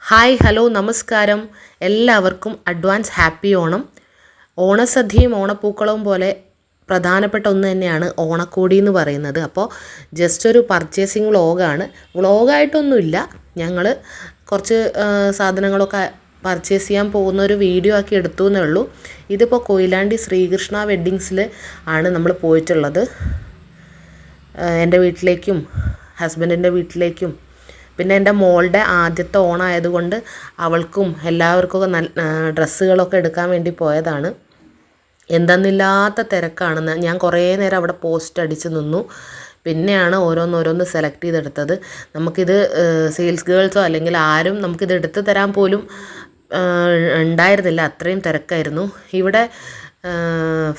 Hi hello നമസ്കാരം. എല്ലാവർക്കും advance happy Onam. ഓണസദ്യയും ഓണപ്പൂക്കളവും പോലെ പ്രധാനപ്പെട്ട ഒന്ന് തന്നെയാണ് ഓണക്കോടി എന്ന് പറയുന്നത്. അപ്പോൾ ജസ്റ്റ് ഒരു പർച്ചേസിങ് വ്ളോഗാണ്. വ്ളോഗായിട്ടൊന്നുമില്ല, ഞങ്ങൾ കുറച്ച് സാധനങ്ങളൊക്കെ പർച്ചേസ് ചെയ്യാൻ പോകുന്ന ഒരു വീഡിയോ ആക്കി എടുത്തു എന്നേ ഉള്ളൂ. ഇതിപ്പോൾ കൊയിലാണ്ടി ശ്രീകൃഷ്ണ വെഡ്ഡിങ്സിൽ ആണ് നമ്മൾ പോയിട്ടുള്ളത്. എൻ്റെ വീട്ടിലേക്കും ഹസ്ബൻഡിൻ്റെ വീട്ടിലേക്കും പിന്നെ എൻ്റെ മോളുടെ ആദ്യത്തെ ഓണമായതുകൊണ്ട് അവൾക്കും എല്ലാവർക്കും ഡ്രസ്സുകളൊക്കെ എടുക്കാൻ വേണ്ടി പോയതാണ്. എന്തെന്നില്ലാത്ത തിരക്കാണ്. ഞാൻ കുറേ നേരം അവിടെ പോസ്റ്റ് അടിച്ച് നിന്നു. പിന്നെയാണ് ഓരോന്നോരോന്ന് സെലക്ട് ചെയ്തെടുത്തത്. നമുക്കിത് സെയിൽസ് ഗേൾസോ അല്ലെങ്കിൽ ആരും നമുക്കിത് എടുത്ത് തരാൻ പോലും ഉണ്ടായിരുന്നില്ല, അത്രയും തിരക്കായിരുന്നു. ഇവിടെ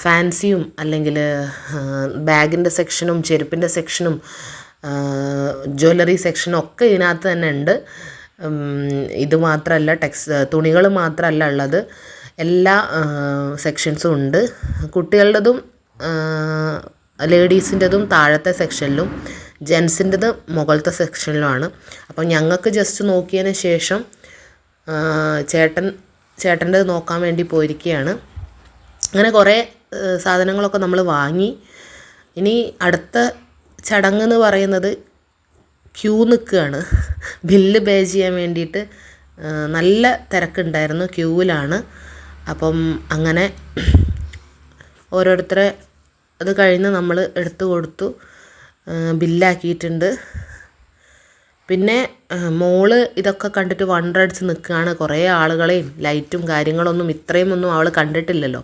ഫാൻസിയും അല്ലെങ്കിൽ ബാഗിൻ്റെ സെക്ഷനും ചെരുപ്പിൻ്റെ സെക്ഷനും ജ്വല്ലറി സെക്ഷനും ഒക്കെ ഇതിനകത്ത് തന്നെ ഉണ്ട്. ഇത് മാത്രമല്ല, തുണികൾ മാത്രമല്ല ഉള്ളത്, എല്ലാ സെക്ഷൻസും ഉണ്ട്. കുട്ടികളുടേതും ലേഡീസിൻ്റെതും താഴത്തെ സെക്ഷനിലും ജെൻസിൻ്റെത് മുകളിലത്തെ സെക്ഷനിലുമാണ്. അപ്പം ഞങ്ങൾക്ക് ജസ്റ്റ് നോക്കിയതിന് ശേഷം ചേട്ടൻ്റെത് നോക്കാൻ വേണ്ടി പോയിരിക്കുകയാണ്. അങ്ങനെ കുറേ സാധനങ്ങളൊക്കെ നമ്മൾ വാങ്ങി. ഇനി അടുത്ത ചടങ്ങെന്ന് പറയുന്നത് ക്യൂ നിൽക്കുകയാണ് ബില്ല് പേ ചെയ്യാൻ വേണ്ടിയിട്ട്. നല്ല തിരക്കുണ്ടായിരുന്നു, ക്യൂവിലാണ്. അപ്പം അങ്ങനെ ഓരോരുത്തരെ അത് കഴിഞ്ഞ് നമ്മൾ എടുത്തു കൊടുത്തു, ബില്ലാക്കിയിട്ടുണ്ട്. പിന്നെ മോള് ഇതൊക്കെ കണ്ടിട്ട് വണ്ടടിച്ച് നിൽക്കുകയാണ്. കുറേ ആളുകളെയും ലൈറ്റും കാര്യങ്ങളൊന്നും ഇത്രയുമൊന്നും അവൾ കണ്ടിട്ടില്ലല്ലോ.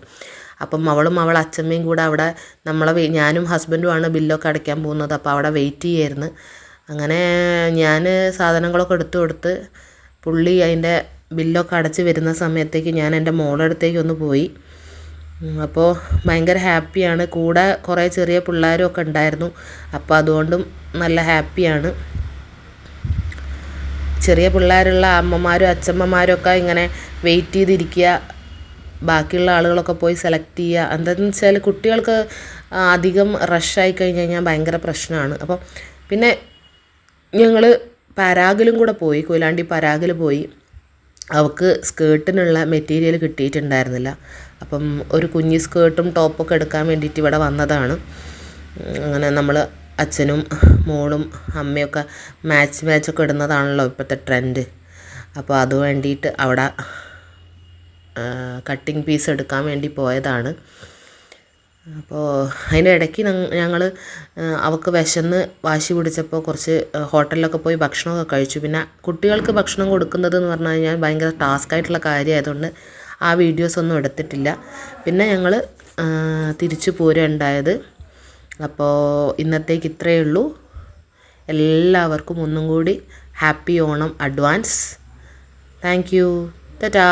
അപ്പം അവളും അവളെ അച്ഛമ്മയും കൂടെ അവിടെ ഞാനും ഹസ്ബൻഡുമാണ് ബില്ലൊക്കെ അടയ്ക്കാൻ പോകുന്നത്. അപ്പോൾ അവിടെ വെയിറ്റ് ചെയ്യായിരുന്നു. അങ്ങനെ ഞാൻ സാധനങ്ങളൊക്കെ എടുത്തു കൊടുത്ത് പുള്ളി അതിൻ്റെ ബില്ലൊക്കെ അടച്ച് വരുന്ന സമയത്തേക്ക് ഞാൻ എൻ്റെ മോളുടെ അടുത്തേക്ക് ഒന്ന് പോയി. അപ്പോൾ ഭയങ്കര ഹാപ്പിയാണ്. കൂടെ കുറേ ചെറിയ പിള്ളേരും ഒക്കെ ഉണ്ടായിരുന്നു. അപ്പോൾ അതുകൊണ്ടും നല്ല ഹാപ്പിയാണ്. ചെറിയ പിള്ളേരുള്ള അമ്മമാരും അച്ഛമ്മമാരും ഒക്കെ ഇങ്ങനെ വെയിറ്റ് ചെയ്തിരിക്കുക, ബാക്കിയുള്ള ആളുകളൊക്കെ പോയി സെലക്ട് ചെയ്യുക. എന്താണെന്ന് വെച്ചാൽ കുട്ടികൾക്ക് അധികം റഷായി കഴിഞ്ഞ് കഴിഞ്ഞാൽ ഭയങ്കര പ്രശ്നമാണ്. അപ്പം പിന്നെ ഞങ്ങൾ പരാഗിലും കൂടെ പോയി, കൊയിലാണ്ടി പരാഗിൽ പോയി. അവൾക്ക് സ്കേർട്ടിനുള്ള മെറ്റീരിയൽ കിട്ടിയിട്ടുണ്ടായിരുന്നില്ല. അപ്പം ഒരു കുഞ്ഞി സ്കേർട്ടും ടോപ്പൊക്കെ എടുക്കാൻ വേണ്ടിയിട്ട് ഇവിടെ വന്നതാണ്. അങ്ങനെ നമ്മൾ അച്ഛനും മോളും അമ്മയൊക്കെ മാച്ചൊക്കെ ഇടുന്നതാണല്ലോ ഇപ്പോഴത്തെ ട്രെൻഡ്. അപ്പോൾ അത് വേണ്ടിയിട്ട് അവിടെ കട്ടിങ് പീസ് എടുക്കാൻ വേണ്ടി പോയതാണ്. അപ്പോൾ അതിൻ്റെ ഇടയ്ക്ക് ഞങ്ങൾ അവൾക്ക് വിശന്ന് വാശി പിടിച്ചപ്പോൾ കുറച്ച് ഹോട്ടലിലൊക്കെ പോയി ഭക്ഷണമൊക്കെ കഴിച്ചു. പിന്നെ കുട്ടികൾക്ക് ഭക്ഷണം കൊടുക്കുന്നത് എന്ന് പറഞ്ഞു കഴിഞ്ഞാൽ ഭയങ്കര ടാസ്ക്കായിട്ടുള്ള കാര്യമായതുകൊണ്ട് ആ വീഡിയോസ് ഒന്നും എടുത്തിട്ടില്ല. പിന്നെ ഞങ്ങൾ തിരിച്ചു പോരുകയുണ്ടായത്. അപ്പോൾ ഇന്നത്തേക്ക് ഇത്രയേ ഉള്ളൂ. എല്ലാവർക്കും ഒന്നും കൂടി happy Onam advance. Thank you. Tata.